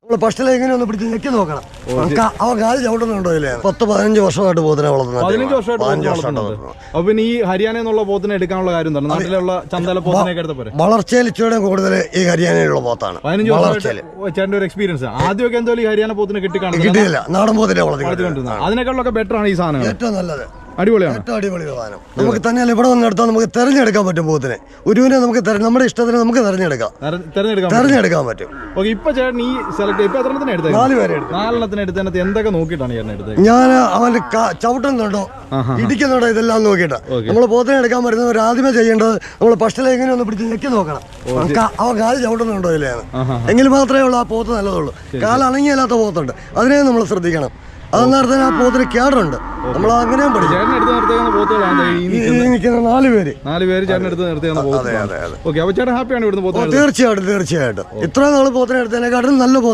നമ്മൾ ഫസ്റ്റിലെ എങ്ങനെ ഒന്ന് പിടിച്ച് ഞെക്കി നോക്കണം. അവൻ കാല് ചവിട്ടുന്നുണ്ടോ ഇല്ലേ? 10-15 വർഷമായിട്ട് പോത്തിനെ വളർത്തുന്നത്. 15 വർഷമായിട്ട്. അപ്പൊ പിന്നെ ഈ ഹരിയാന എന്നുള്ള പോത്തിനെ എടുക്കാനുള്ള കാര്യം തന്നെ നാട്ടിലുള്ള ചന്തല പോത്തിനെ എടുത്തപ്പോ വളർച്ചയിൽ ഇച്ചിരി കൂടുതൽ ഈ ഹരിയാനയിലുള്ള പോത്താണ്. 15 വർഷമായിട്ട് ചേട്ടൻ്റെ ഒരു എക്സ്പീരിയൻസ്. ആദ്യമൊക്കെ എന്തായാലും ഈ ഹരിയാന പോത്തിനെ കിട്ടിയില്ല, നാടൻ പോത്തിനെ വളർത്തിക്കൊണ്ടിരുന്നത്. അതിനേക്കാളൊക്കെ ബെറ്റർ ആണ് ഈ സാധനം. ഏറ്റവും നല്ലത്, അടിപൊളിയാണ്, ഏറ്റവും അടിപൊളി സാധനം. നമുക്ക് തന്നെയല്ല ഇവിടെ വന്നെടുത്താൽ നമുക്ക് തെരഞ്ഞെടുക്കാൻ പറ്റും പോത്തിനെ. ഒരുവിനെ നമുക്ക് നമ്മുടെ ഇഷ്ടത്തിന് നമുക്ക് തെരഞ്ഞെടുക്കാൻ പറ്റും. ഓക്കെ, ഇപ്പൊ ചേട്ടൻ ഈ സെലക്ട് ഇപ്പൊ എത്രത്തിന് എടുത്തത്? 4 പേരെ 4 എടുത്തതിനകത്ത് എന്തൊക്കെ നോക്കിയിട്ടാണ് ചേട്ടൻ എടുത്തത്? ഞാൻ അവന്റെ ചവിട്ടുന്നുണ്ടോ ഇടിക്കുന്നുണ്ടോ ഇതെല്ലാം നോക്കിയിട്ടാ. നമ്മൾ പോത്തിനെ എടുക്കാൻ വരുന്നവർ ആദ്യമേ ചെയ്യേണ്ടത് നമ്മൾ ഫസ്റ്റിലെ എങ്ങനെ ഒന്ന് പിടിച്ച് ഞെക്കി നോക്കണം. അവൻ കാല് ചവിട്ടുന്നുണ്ടോ ഇല്ലേ? എങ്കിൽ മാത്രമേ ഉള്ളൂ ആ പോത്ത് നല്ലതുള്ളൂ. കാലണങ്ങിയല്ലാത്ത പോത്തുണ്ട്, അതിനെ നമ്മൾ ശ്രദ്ധിക്കണം. അതെന്നർത്ഥം ആ പോത്തിന് കേടുണ്ട്. നമ്മൾ അങ്ങനെയും പഠിക്കും. 4 പേര് ചേട്ടൻ എടുത്ത് നിർത്തിയാണ്. ഓക്കെ, അപ്പൊ ചേട്ടൻ ഹാപ്പിയാണ് ഇവിടുന്ന് പോകുന്നത്? തീർച്ചയായിട്ടും. ഇത്രയും നാൾ പോത്തിനെ എടുത്തതിനെക്കാട്ടും നല്ല പോത്തിന്